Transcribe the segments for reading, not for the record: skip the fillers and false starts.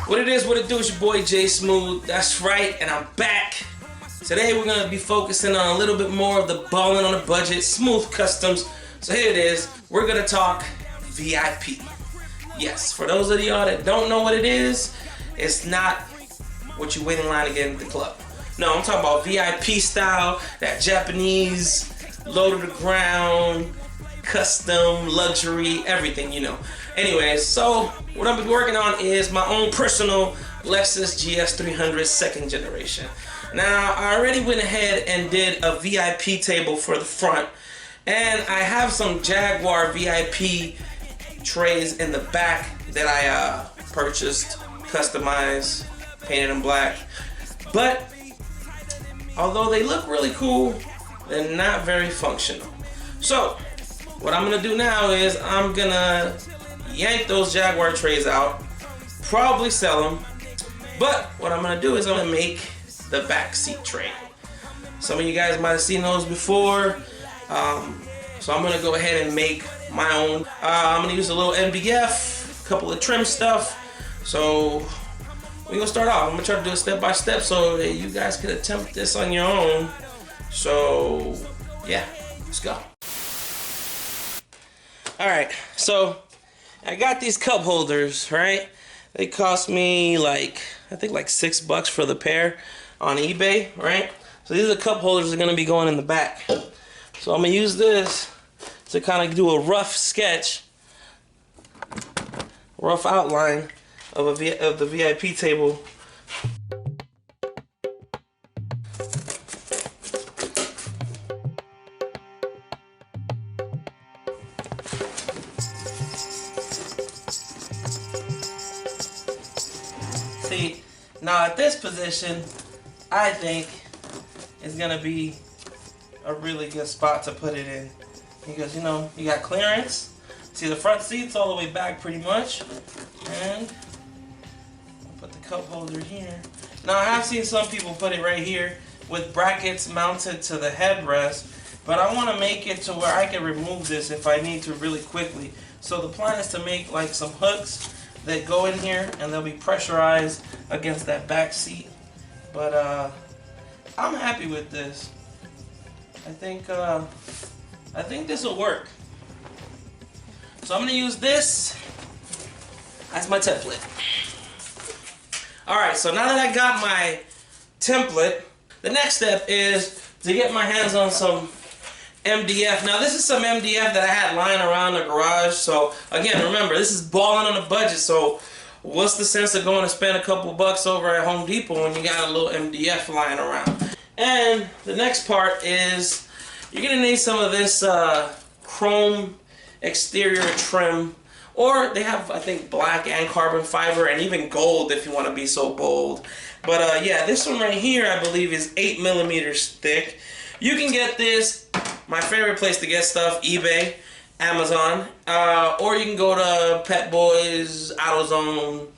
What it is, what it do, it's your boy J Smooth. That's right, and I'm back. Today we're gonna be focusing on a little bit more of the ballin' on a budget, smooth customs. So here it is, we're gonna talk VIP. Yes, for those of y'all that don't know what it is, it's not what you wait in line to get into the club. No, I'm talking about VIP style, that Japanese, low to the ground, custom, luxury, everything, you know. Anyways, so what I'm working on is my own personal Lexus GS300 second generation. Now, I already went ahead and did a VIP table for the front, and I have some Jaguar VIP trays in the back that I purchased, customized, painted them black. But although they look really cool, they're not very functional. So what I'm gonna do now is I'm gonna yank those Jaguar trays out, probably sell them, but what I'm gonna do is I'm gonna make the back seat tray. Some of you guys might have seen those before, so I'm gonna go ahead and make my own. I'm gonna use a little MDF, a couple of trim stuff. So we're gonna start off. I'm gonna try to do it step by step so that you guys can attempt this on your own. So yeah, let's go. All right, so I got these cup holders, right? They cost me like, I think like $6 for the pair on eBay, right? So these are the cup holders that are gonna be going in the back. So I'm gonna use this to kind of do a rough sketch, rough outline of the VIP table. See, now at this position, I think it's gonna be a really good spot to put it in, because you know, you got clearance. See, the front seat's all the way back pretty much, and I'll put the cup holder here. Now I have seen some people put it right here with brackets mounted to the headrest, but I want to make it to where I can remove this if I need to really quickly. So the plan is to make like some hooks that go in here, and they'll be pressurized against that back seat. But I'm happy with this. I think this will work. So I'm gonna use this as my template. All right, so now that I got my template, the next step is to get my hands on some MDF. Now this is some MDF that I had lying around the garage. So again, remember, this is balling on a budget. So what's the sense of going to spend a couple bucks over at Home Depot when you got a little MDF lying around? And the next part is you're gonna need some of this chrome exterior trim, or they have, I think, black and carbon fiber, and even gold if you want to be so bold. But yeah, this one right here I believe is 8 millimeters thick. You can get this, my favorite place to get stuff, eBay, Amazon, or you can go to Pet Boys, AutoZone,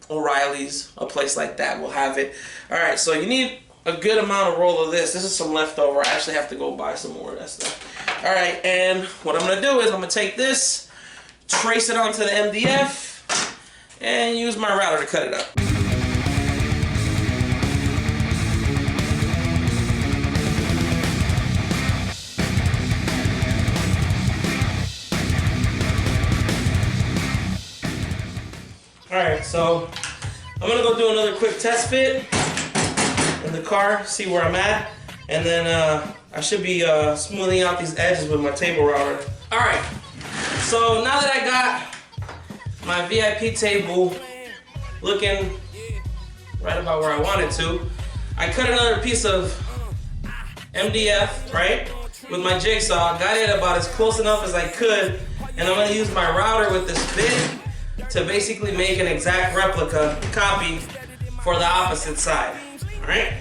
O'Reilly's, a place like that will have it. Alright, so you need a good amount of roll of this. This is some leftover. I actually have to go buy some more of that stuff. Alright, and what I'm going to do is I'm going to take this, trace it onto the MDF, and use my router to cut it up. Alright, so I'm going to go do another quick test fit in the car, see where I'm at, and then I should be smoothing out these edges with my table router. Alright, so now that I got my VIP table looking right about where I want it to, I cut another piece of MDF, right, with my jigsaw, got it about as close enough as I could, and I'm going to use my router with this bit to basically make an exact replica copy for the opposite side. Alright,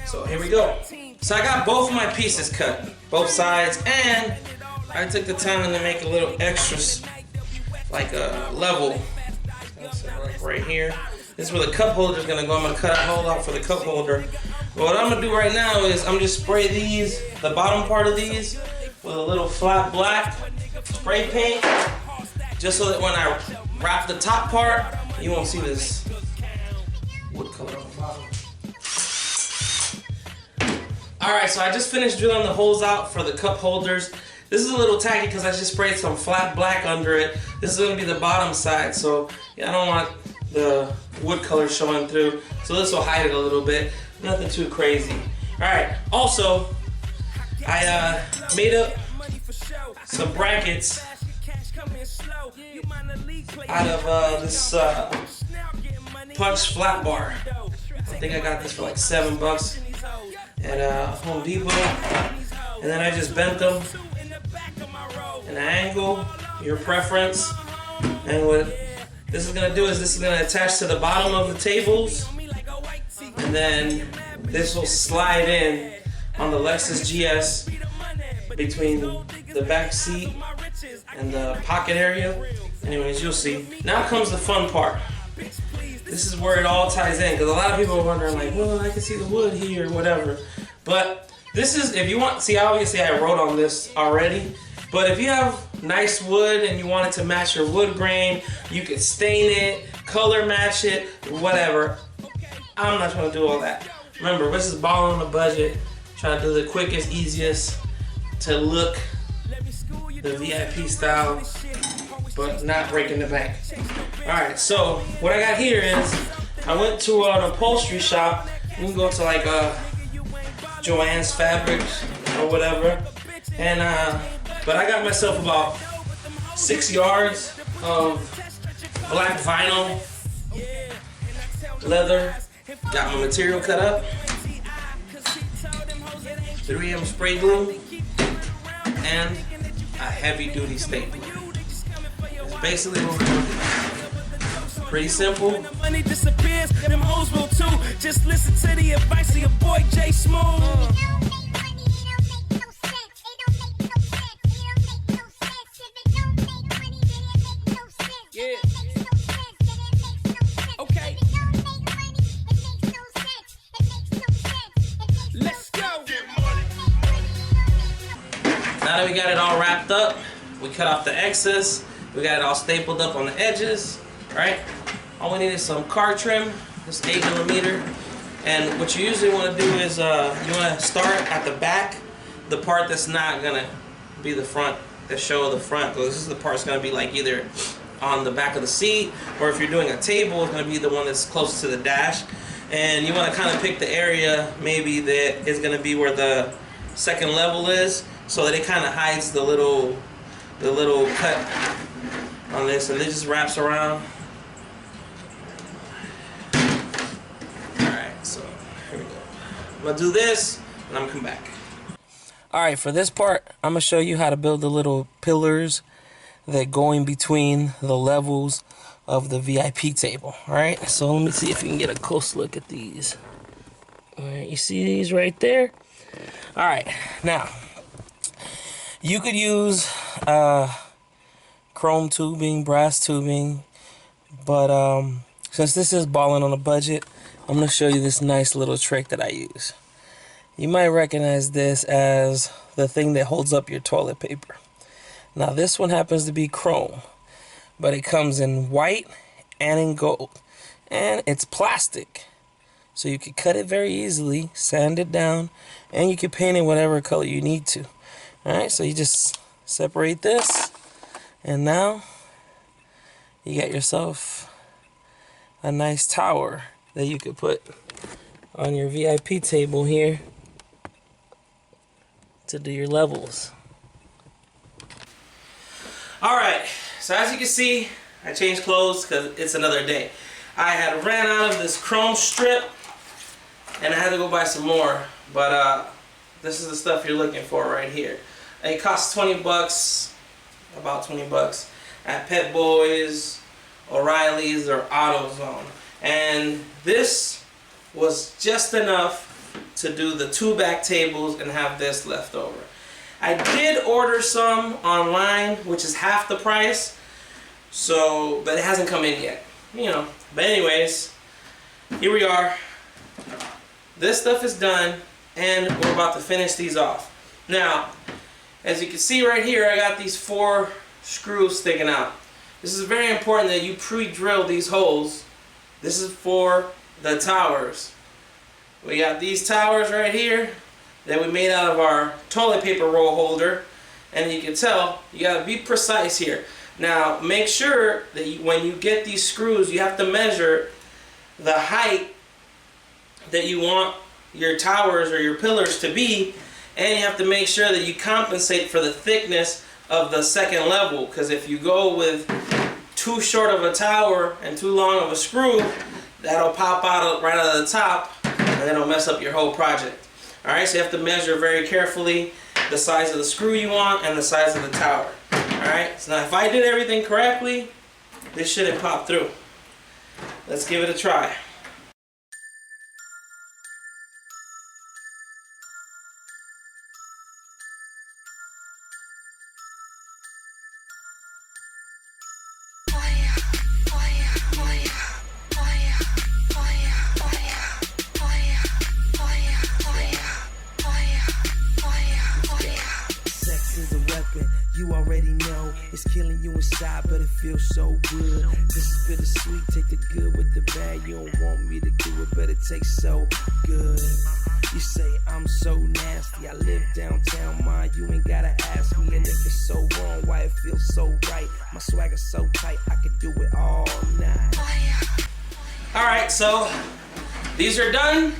so here we go. So I got both of my pieces cut, both sides, and I took the time to make a little extras, like a level. That's like right here. This is where the cup holder is gonna go. I'm gonna cut a hole out for the cup holder. But what I'm gonna do right now is I'm just spray these, the bottom part of these, with a little flat black spray paint, just so that when I wrap the top part, you won't see this wood color on the bottom. Alright, so I just finished drilling the holes out for the cup holders. This is a little tacky because I just sprayed some flat black under it. This is going to be the bottom side, so yeah, I don't want the wood color showing through. So this will hide it a little bit. Nothing too crazy. Alright, also, I made up some brackets out of this punch flat bar. I think I got this for like $7 at Home Depot. And then I just bent them an angle, your preference. And what this is going to do is this is going to attach to the bottom of the tables. And then this will slide in on the Lexus GS between the back seat and the pocket area. Anyways, you'll see. Now comes the fun part. This is where it all ties in, because a lot of people are wondering like, well, I can see the wood here or whatever. But this is, if you want, see, obviously I wrote on this already, but if you have nice wood and you want it to match your wood grain, you could stain it, color match it, whatever. I'm not trying to do all that. Remember, this is balling on a budget, trying to do the quickest, easiest to look the VIP style, but not breaking the bank. Alright, so what I got here is, I went to an upholstery shop. You can go to like Joann's Fabrics or whatever, and but I got myself about 6 yards of black vinyl leather. Got my material cut up, 3M spray glue, and a heavy duty stapler. It's basically what we're doing. Pretty simple. Money disappears, them hoes will too. Just listen to the advice of your boy J Smooth. Yeah. Okay. Let's go. Now that we got it all wrapped up, we cut off the excess. We got it all stapled up on the edges, right? All we need is some car trim, this 8mm. And what you usually want to do is you want to start at the back, the part that's not gonna be the front, the show of the front. Because this is the part that's gonna be like either on the back of the seat, or if you're doing a table, it's gonna be the one that's closest to the dash. And you want to kind of pick the area maybe that is gonna be where the second level is, so that it kind of hides the little cut on this, and it just wraps around. Alright, so here we go. I'm gonna do this and I'm gonna come back. Alright, for this part, I'm gonna show you how to build the little pillars that go in between the levels of the VIP table. Alright, so let me see if you can get a close look at these. Alright, you see these right there? Alright, now you could use chrome tubing, brass tubing, but since this is balling on a budget, I'm going to show you this nice little trick that I use. You might recognize this as the thing that holds up your toilet paper. Now this one happens to be chrome, but it comes in white and in gold, and it's plastic, so you can cut it very easily, sand it down, and you can paint it whatever color you need to. Alright, so you just separate this, and now you got yourself a nice tower that you could put on your VIP table here to do your levels. Alright, so as you can see, I changed clothes because it's another day. I had ran out of this chrome strip and I had to go buy some more, but this is the stuff you're looking for right here. It costs 20 bucks, about 20 bucks at Pet Boys, O'Reilly's, or AutoZone. And this was just enough to do the 2 back tables and have this left over. I did order some online, which is half the price, so, but it hasn't come in yet, you know. But anyways, here we are. This stuff is done, and we're about to finish these off. Now, as you can see right here, I got these 4 screws sticking out. This is very important that you pre-drill these holes. This is for the towers. We got these towers right here that we made out of our toilet paper roll holder, and you can tell you gotta be precise here. Now make sure that when you get these screws, you have to measure the height that you want your towers or your pillars to be, and you have to make sure that you compensate for the thickness of the second level, because if you go with too short of a tower and too long of a screw, that'll pop out right out of the top and then it'll mess up your whole project. Alright, so you have to measure very carefully the size of the screw you want and the size of the tower. Alright, so now if I did everything correctly, this shouldn't pop through. Let's give it a try. You already know it's killing you inside, but it feels so good. This is bittersweet, take the good with the bad. You don't want me to do it, but it tastes so good. You say I'm so nasty, I live downtown, ma, you ain't gotta ask me. And if it's so wrong, why it feels so right? My swagger's so tight, I could do it all night. Alright, so these are done.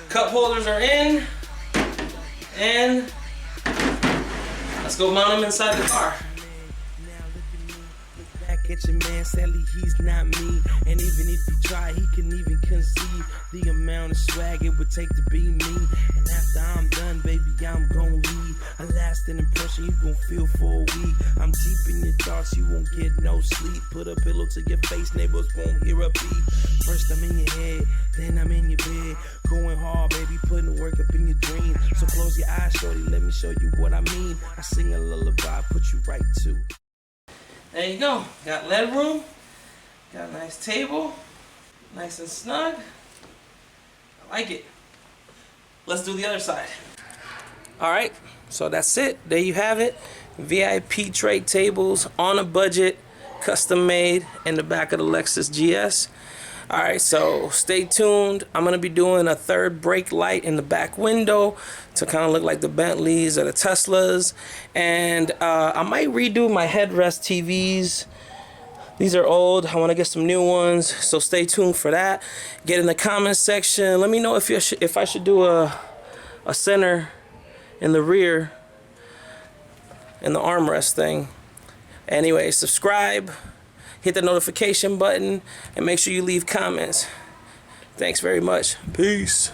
Cup holders are in. And let's go mount them inside the car. At your man, sadly he's not me. And even if he try, he can even conceive the amount of swag it would take to be me. And after I'm done, baby, I'm gon' leave a lasting impression you gon' feel for a week. I'm deep in your thoughts, you won't get no sleep. Put a pillow to your face, neighbors won't hear a beat. First I'm in your head, then I'm in your bed. Going hard, baby, putting the work up in your dream. So close your eyes, shorty, let me show you what I mean. I sing a lullaby, put you right to. There you go. Got leg room. Got a nice table. Nice and snug. I like it. Let's do the other side. Alright, so that's it. There you have it. VIP tray tables on a budget, custom made in the back of the Lexus GS. Alright, so stay tuned. I'm going to be doing a third brake light in the back window to kind of look like the Bentleys or the Teslas. And I might redo my headrest TVs. These are old. I want to get some new ones. So stay tuned for that. Get in the comments section. Let me know if I should do a center in the rear in the armrest thing. Anyway, subscribe. Hit the notification button and make sure you leave comments. Thanks very much. Peace.